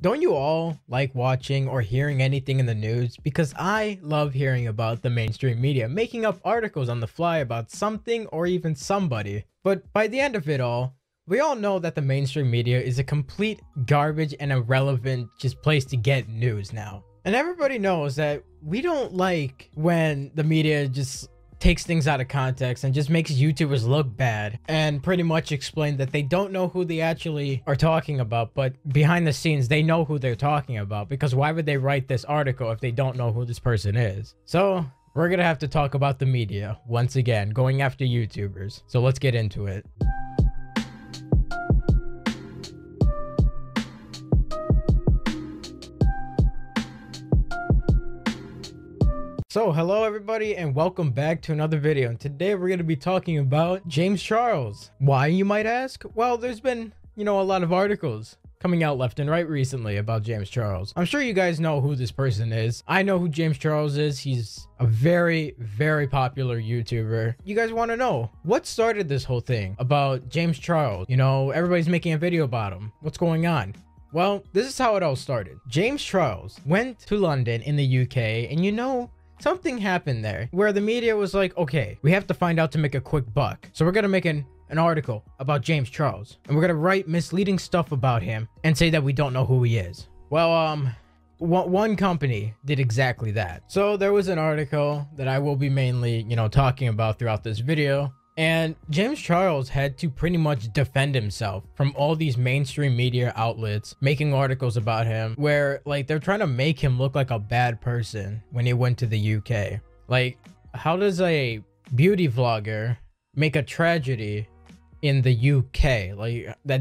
Don't you all like watching or hearing anything in the news? Because I love hearing about the mainstream media making up articles on the fly about something or even somebody. But by the end of it all, we all know that the mainstream media is a complete garbage and irrelevant just place to get news now. And everybody knows that we don't like when the media just takes things out of context and just makes YouTubers look bad and pretty much explain that they don't know who they actually are talking about, but behind the scenes they know who they're talking about, because why would they write this article if they don't know who this person is? So we're gonna have to talk about the media once again going after YouTubers. So let's get into it. So hello everybody and welcome back to another video, and today we're going to be talking about James Charles. Why, you might ask? Well, there's been, a lot of articles coming out left and right recently about James Charles. I'm sure you guys know who this person is. I know who James Charles is. He's a very, very popular YouTuber. You guys want to know what started this whole thing about James Charles? Everybody's making a video about him. What's going on? Well, this is how it all started. James Charles went to London in the UK, and something happened there where the media was like, okay, we have to find out to make a quick buck. So we're going to make an article about James Charles, and we're going to write misleading stuff about him and say that we don't know who he is. Well, one company did exactly that. So there was an article that I will be mainly, talking about throughout this video. And James Charles had to pretty much defend himself from all these mainstream media outlets making articles about him where, they're trying to make him look like a bad person when he went to the UK. How does a beauty vlogger make a tragedy in the UK? That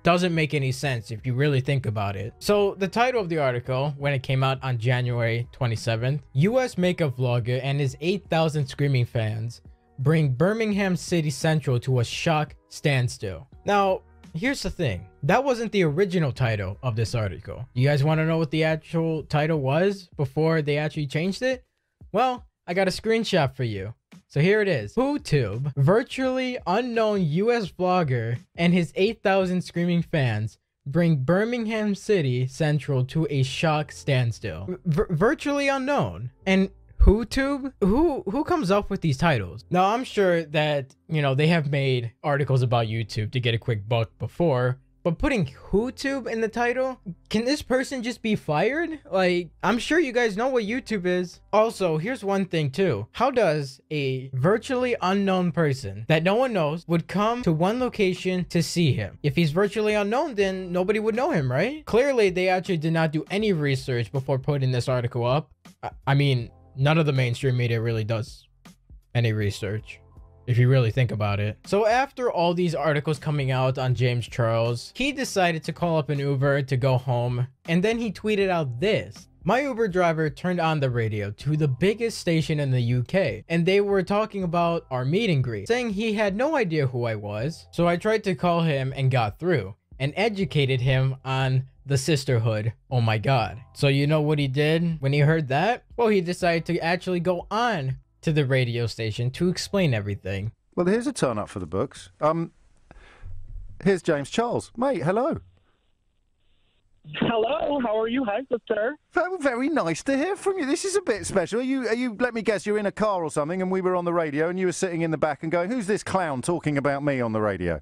doesn't make any sense if you really think about it. So the title of the article, when it came out on January 27th, US makeup vlogger and his 8,000 screaming fans bring Birmingham City Central to a shock standstill. Now, here's the thing. That wasn't the original title of this article. You guys want to know what the actual title was before they actually changed it? Well, I got a screenshot for you. So here it is. YouTube, virtually unknown US vlogger and his 8,000 screaming fans bring Birmingham City Central to a shock standstill. Virtually unknown. And YouTube? Who comes up with these titles? Now, I'm sure that, they have made articles about YouTube to get a quick buck before, but putting YouTube in the title? Can this person just be fired? I'm sure you guys know what YouTube is. Also, here's one thing too. How does a virtually unknown person that no one knows would come to one location to see him? If he's virtually unknown, then nobody would know him, right? Clearly, they actually did not do any research before putting this article up. I mean, none of the mainstream media really does any research, if you really think about it. So after all these articles coming out on James Charles, he decided to call up an Uber to go home, and then he tweeted out this. My Uber driver turned on the radio to the biggest station in the UK, and they were talking about our meet and greet, saying he had no idea who I was. So I tried to call him and got through, and educated him on the sisterhood. Oh my god. So you know what he did when he heard that? Well, he decided to actually go on to the radio station to explain everything. Well, here's a turn up for the books. Here's James Charles. Mate, hello. Hello, how are you? Hi, sister. Very, very nice to hear from you. This is a bit special. Are you, let me guess, you're in a car or something and we were on the radio and you were sitting in the back and going, who's this clown talking about me on the radio?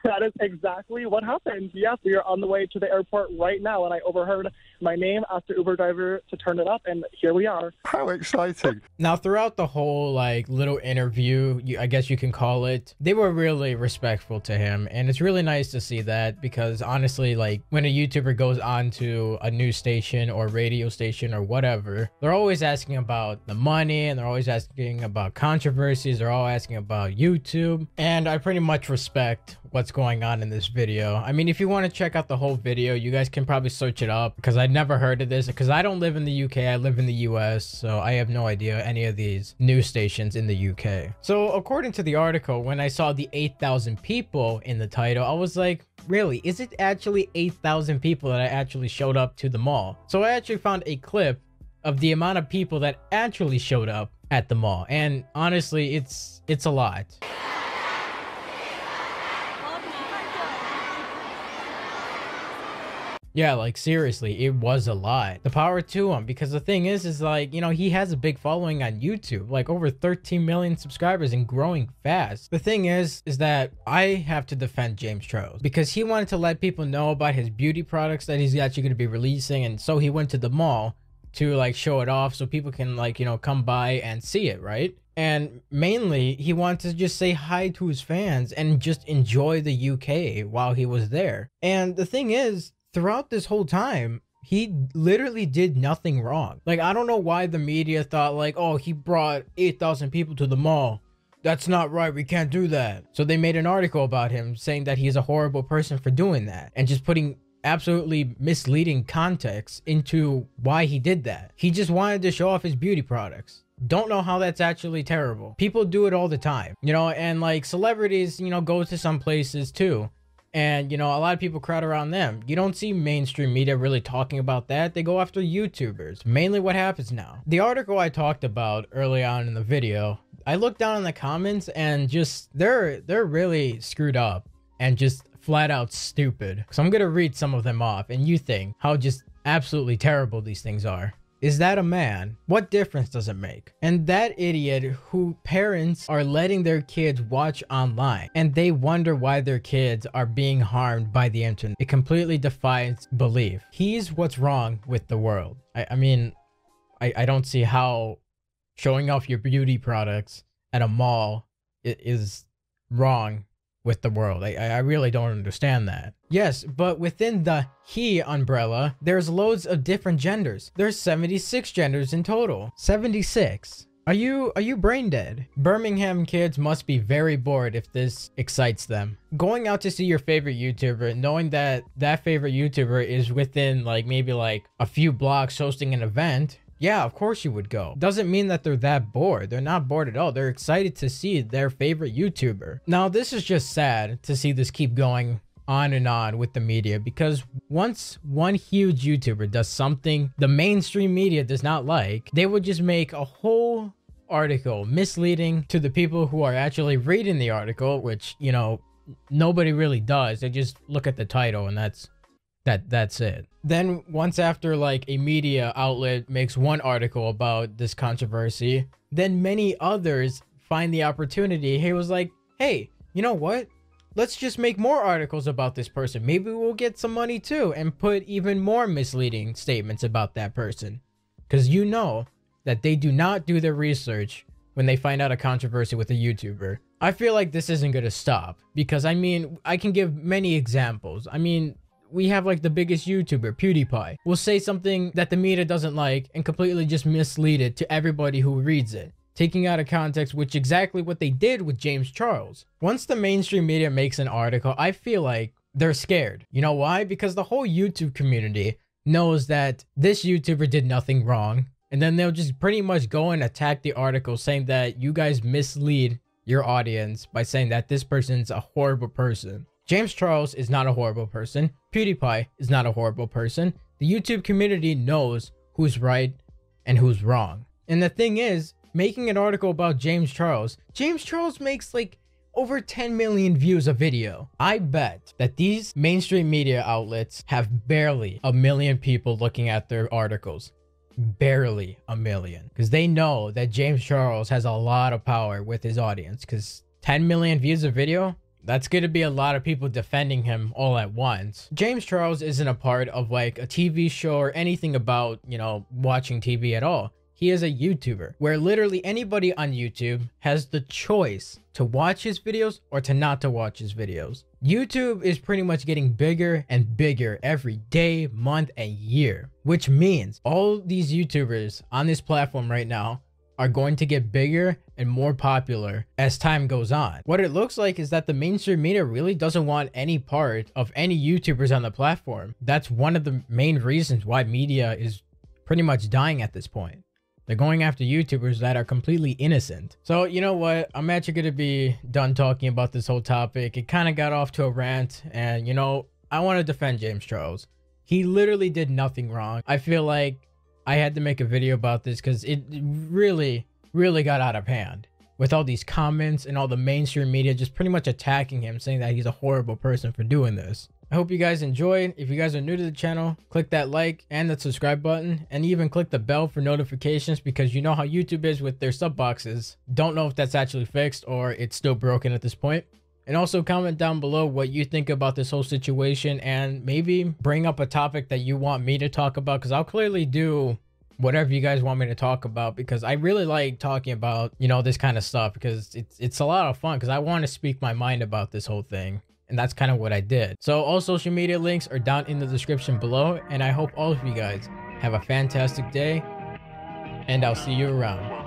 That is exactly what happened. Yes, we are on the way to the airport right now, and I overheard my name, asked the Uber driver to turn it up, and here we are. How exciting. Now, throughout the whole, little interview, I guess you can call it, they were really respectful to him, and it's really nice to see that, because honestly, when a YouTuber goes on to a news station or radio station or whatever, they're always asking about the money, and they're always asking about controversies, they're all asking about YouTube, and I pretty much respect what's going on in this video. I mean, if you want to check out the whole video, you guys can probably search it up, because I'd never heard of this, because I don't live in the UK, I live in the US, so I have no idea any of these news stations in the UK. So according to the article, when I saw the 8,000 people in the title, I was like, really, is it actually 8,000 people that actually showed up to the mall? So I actually found a clip of the amount of people that actually showed up at the mall, and honestly, it's a lot. Yeah, like seriously, it was a lot. The power to him, because the thing is like, you know, he has a big following on YouTube, like over 13 million subscribers and growing fast. The thing is that I have to defend James Charles because he wanted to let people know about his beauty products that he's actually going to be releasing. And so he went to the mall to like show it off so people can like, you know, come by and see it, right? And mainly he wanted to just say hi to his fans and just enjoy the UK while he was there. And the thing is, throughout this whole time, he literally did nothing wrong. Like, I don't know why the media thought like, oh, he brought 8,000 people to the mall. That's not right. We can't do that. So they made an article about him saying that he's a horrible person for doing that and just putting absolutely misleading context into why he did that. He just wanted to show off his beauty products. Don't know how that's actually terrible. People do it all the time, you know, and like celebrities, you know, go to some places too. And, you know, a lot of people crowd around them. You don't see mainstream media really talking about that. They go after YouTubers. Mainly what happens now. The article I talked about early on in the video, I looked down in the comments and just, they're really screwed up and just flat out stupid. So I'm going to read some of them off and you think how just absolutely terrible these things are. Is that a man? What difference does it make? And that idiot who parents are letting their kids watch online and they wonder why their kids are being harmed by the internet. It completely defies belief. He's what's wrong with the world. I mean, I don't see how showing off your beauty products at a mall is wrong with the world. I really don't understand that. Yes, but within the he umbrella, there's loads of different genders. There's 76 genders in total. 76. Are you brain dead? Birmingham kids must be very bored if this excites them. Going out to see your favorite YouTuber, knowing that that favorite YouTuber is within like maybe like a few blocks hosting an event. Yeah, of course you would go. Doesn't mean that they're that bored. They're not bored at all. They're excited to see their favorite YouTuber. Now, this is just sad to see this keep going on and on with the media, because once one huge YouTuber does something the mainstream media does not like, they would just make a whole article misleading to the people who are actually reading the article, which, you know, nobody really does. They just look at the title and that's it. Then once after like a media outlet makes one article about this controversy, then many others find the opportunity. He was like, hey, you know what? Let's just make more articles about this person. Maybe we'll get some money too, and put even more misleading statements about that person. Because you know that they do not do their research when they find out a controversy with a YouTuber. I feel like this isn't going to stop, because I mean, I can give many examples. I mean, we have like the biggest YouTuber, PewDiePie, will say something that the media doesn't like and completely just mislead it to everybody who reads it, taking out of context, which exactly what they did with James Charles. Once the mainstream media makes an article, I feel like they're scared. You know why? Because the whole YouTube community knows that this YouTuber did nothing wrong, and then they'll just pretty much go and attack the article saying that you guys mislead your audience by saying that this person's a horrible person. James Charles is not a horrible person. PewDiePie is not a horrible person. The YouTube community knows who's right and who's wrong. And the thing is, making an article about James Charles makes like over 10 million views a video. I bet that these mainstream media outlets have barely a million people looking at their articles. Barely a million. Because they know that James Charles has a lot of power with his audience. Because 10 million views a video? That's going to be a lot of people defending him all at once. James Charles isn't a part of like a TV show or anything about, you know, watching TV at all. He is a YouTuber where literally anybody on YouTube has the choice to watch his videos or to not to watch his videos. YouTube is pretty much getting bigger and bigger every day, month, and year, which means all these YouTubers on this platform right now are going to get bigger and more popular as time goes on. What it looks like is that the mainstream media really doesn't want any part of any YouTubers on the platform. That's one of the main reasons why media is pretty much dying at this point. They're going after YouTubers that are completely innocent. So, you know what? I'm actually going to be done talking about this whole topic. It kind of got off to a rant, and, you know, I want to defend James Charles. He literally did nothing wrong. I feel like I had to make a video about this because it really got out of hand with all these comments and all the mainstream media just pretty much attacking him, saying that he's a horrible person for doing this. I hope you guys enjoyed. If you guys are new to the channel, click that like and the subscribe button, and even click the bell for notifications, because you know how YouTube is with their sub boxes. Don't know if that's actually fixed or it's still broken at this point. And also comment down below what you think about this whole situation, and maybe bring up a topic that you want me to talk about, because I'll clearly do whatever you guys want me to talk about, because I really like talking about, you know, this kind of stuff, because it's a lot of fun, because I want to speak my mind about this whole thing. And that's kind of what I did. So all social media links are down in the description below, and I hope all of you guys have a fantastic day, and I'll see you around.